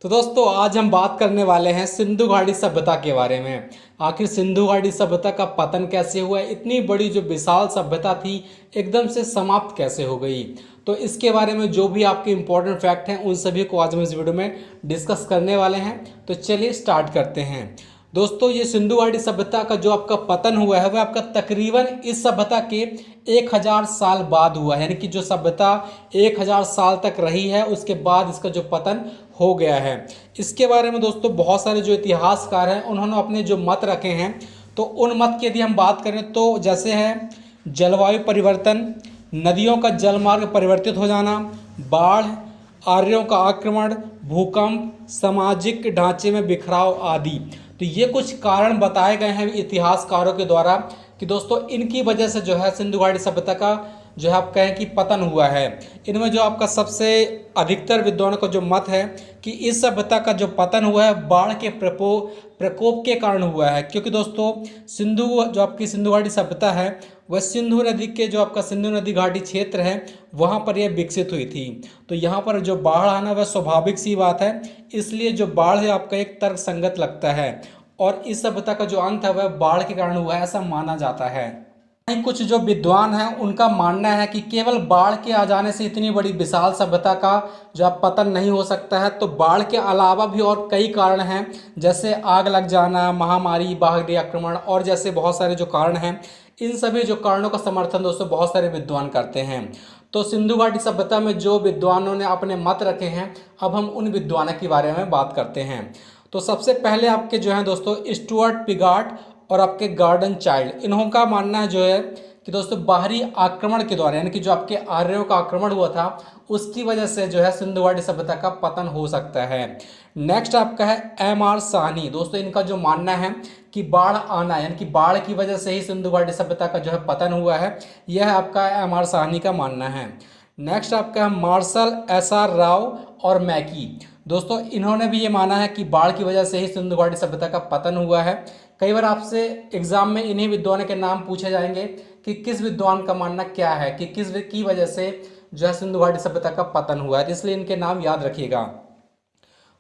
तो दोस्तों आज हम बात करने वाले हैं सिंधु घाटी सभ्यता के बारे में। आखिर सिंधु घाटी सभ्यता का पतन कैसे हुआ, इतनी बड़ी जो विशाल सभ्यता थी एकदम से समाप्त कैसे हो गई। तो इसके बारे में जो भी आपके इंपॉर्टेंट फैक्ट हैं उन सभी को आज हम इस वीडियो में डिस्कस करने वाले हैं। तो चलिए स्टार्ट करते हैं। दोस्तों ये सिंधु घाटी सभ्यता का जो आपका पतन हुआ है वह आपका तकरीबन इस सभ्यता के 1000 साल बाद हुआ है। यानी कि जो सभ्यता 1000 साल तक रही है उसके बाद इसका जो पतन हो गया है। इसके बारे में दोस्तों बहुत सारे जो इतिहासकार हैं उन्होंने अपने जो मत रखे हैं। तो उन मत की यदि हम बात करें तो जैसे है जलवायु परिवर्तन, नदियों का जलमार्ग परिवर्तित हो जाना, बाढ़, आर्यों का आक्रमण, भूकंप, सामाजिक ढांचे में बिखराव आदि। तो ये कुछ कारण बताए गए हैं इतिहासकारों के द्वारा कि दोस्तों इनकी वजह से जो है सिंधु घाटी सभ्यता का जो है आप कहें कि पतन हुआ है। इनमें जो आपका सबसे अधिकतर विद्वानों का जो मत है कि इस सभ्यता का जो पतन हुआ है बाढ़ के प्रकोप के कारण हुआ है। क्योंकि दोस्तों जो आपकी सिंधु घाटी सभ्यता है वह सिंधु नदी के जो आपका सिंधु नदी घाटी क्षेत्र है वहाँ पर यह विकसित हुई थी। तो यहाँ पर जो बाढ़ आना वह स्वाभाविक सी बात है, इसलिए जो बाढ़ है आपका एक तर्क संगत लगता है। और इस सभ्यता का जो अंत है वह बाढ़ के कारण हुआ है ऐसा माना जाता है। कुछ जो विद्वान हैं उनका मानना है कि केवल बाढ़ के आ जाने से इतनी बड़ी विशाल सभ्यता का जो अब पतन नहीं हो सकता है। तो बाढ़ के अलावा भी और कई कारण हैं, जैसे आग लग जाना, महामारी, बाहरी आक्रमण और जैसे बहुत सारे जो कारण हैं। इन सभी जो कारणों का समर्थन दोस्तों बहुत सारे विद्वान करते हैं। तो सिंधु घाटी सभ्यता में जो विद्वानों ने अपने मत रखे हैं अब हम उन विद्वानों के बारे में बात करते हैं। तो सबसे पहले आपके जो हैं दोस्तों स्टुअर्ट पिगाट और आपके गार्डन चाइल्ड, इन्हों का मानना है जो है कि दोस्तों बाहरी आक्रमण के द्वारा यानी कि जो आपके आर्यों का आक्रमण हुआ था उसकी वजह से जो है सिंधु घाटी सभ्यता का पतन हो सकता है। नेक्स्ट आपका है एम.आर. साहनी। दोस्तों इनका जो मानना है कि बाढ़ आना यानी कि बाढ़ की वजह से ही सिंधु घाटी सभ्यता का जो है पतन हुआ है, यह आपका एम.आर. साहनी का मानना है। नेक्स्ट आपका है मार्शल एस.आर. राव और मैकी। दोस्तों इन्होंने भी ये माना है कि बाढ़ की वजह से ही सिंधु घाटी सभ्यता का पतन हुआ है। कई बार आपसे एग्जाम में इन्हीं विद्वानों के नाम पूछे जाएंगे कि किस विद्वान का मानना क्या है कि किस की वजह से जो है सिंधु घाटी सभ्यता का पतन हुआ है, इसलिए इनके नाम याद रखिएगा।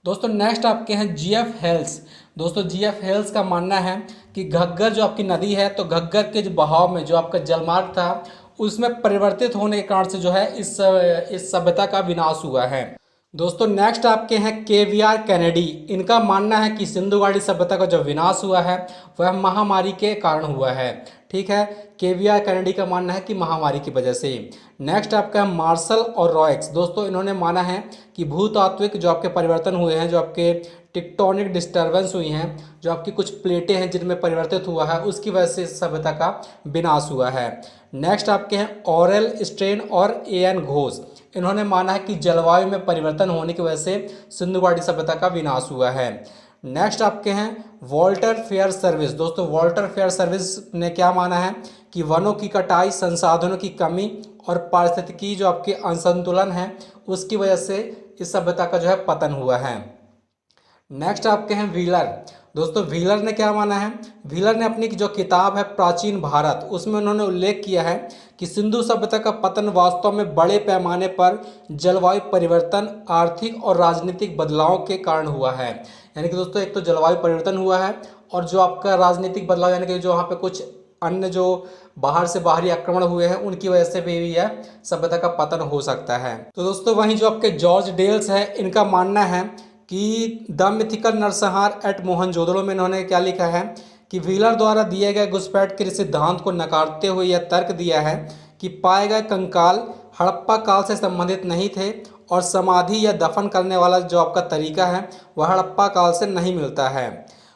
दोस्तों नेक्स्ट आपके हैं जी.एफ. हेल्स। दोस्तों जी.एफ. हेल्स का मानना है कि घग्गर जो आपकी नदी है तो घग्गर के जो बहाव में जो आपका जलमार्ग था उसमें परिवर्तित होने के कारण से जो है इस सभ्यता का विनाश हुआ है। दोस्तों नेक्स्ट आपके हैं के.वी.आर. कैनेडी। इनका मानना है कि सिंधु घाटी सभ्यता का जो विनाश हुआ है वह महामारी के कारण हुआ है। ठीक है, के.वी.आर. कैनेडी का मानना है कि महामारी की वजह से। नेक्स्ट आपका है मार्शल और रॉयक्स। दोस्तों इन्होंने माना है कि भूतात्विक जो आपके परिवर्तन हुए हैं, जो आपके टेक्टोनिक डिस्टर्बेंस हुई हैं, जो आपकी कुछ प्लेटें हैं जिनमें परिवर्तित हुआ है उसकी वजह से सभ्यता का विनाश हुआ है। नेक्स्ट आपके हैं ऑरेल स्ट्रेन और ए.एन. घोष। इन्होंने माना है कि जलवायु में परिवर्तन होने की वजह से सिंधु घाटी सभ्यता का विनाश हुआ है। नेक्स्ट आपके हैं वॉल्टर फेयर सर्विस। दोस्तों वॉल्टर फेयर सर्विस ने क्या माना है कि वनों की कटाई, संसाधनों की कमी और पारिस्थितिकी जो आपके असंतुलन है उसकी वजह से इस सभ्यता का जो है पतन हुआ है। नेक्स्ट आपके हैं व्हीलर। दोस्तों व्हीलर ने क्या माना है, व्हीलर ने अपनी जो किताब है प्राचीन भारत उसमें उन्होंने उल्लेख किया है कि सिंधु सभ्यता का पतन वास्तव में बड़े पैमाने पर जलवायु परिवर्तन, आर्थिक और राजनीतिक बदलाव के कारण हुआ है। यानी कि दोस्तों एक तो जलवायु परिवर्तन हुआ है और जो आपका राजनीतिक बदलाव यानी कि जो वहाँ पे कुछ अन्य जो बाहर से बाहरी आक्रमण हुए हैं उनकी वजह से भी यह सभ्यता का पतन हो सकता है। तो दोस्तों वहीं जो आपके जॉर्ज डेल्स है इनका मानना है कि द मिथिकल नरसंहार एट मोहनजोदड़ो में इन्होंने क्या लिखा है कि व्हीलर द्वारा दिए गए घुसपैठ के सिद्धांत को नकारते हुए यह तर्क दिया है कि पाए गए कंकाल हड़प्पा काल से संबंधित नहीं थे और समाधि या दफन करने वाला जो आपका तरीका है वह हड़प्पा काल से नहीं मिलता है।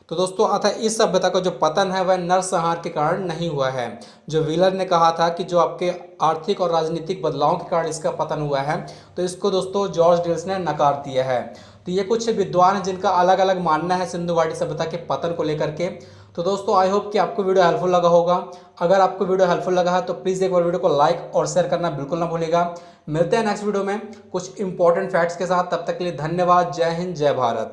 तो दोस्तों अतः इस सभ्यता का जो पतन है वह नरसंहार के कारण नहीं हुआ है। जो व्हीलर ने कहा था कि जो आपके आर्थिक और राजनीतिक बदलाव के कारण इसका पतन हुआ है, तो इसको दोस्तों जॉर्ज डेल्स ने नकार दिया है। तो ये कुछ विद्वान हैं जिनका अलग अलग मानना है सिंधु घाटी सभ्यता के पतन को लेकर के। तो दोस्तों आई होप कि आपको वीडियो हेल्पफुल लगा होगा। अगर आपको वीडियो हेल्पफुल लगा है तो प्लीज़ एक बार वीडियो को लाइक और शेयर करना बिल्कुल ना भूलिएगा। मिलते हैं नेक्स्ट वीडियो में कुछ इंपॉर्टेंट फैक्ट्स के साथ, तब तक के लिए धन्यवाद। जय हिंद, जय भारत।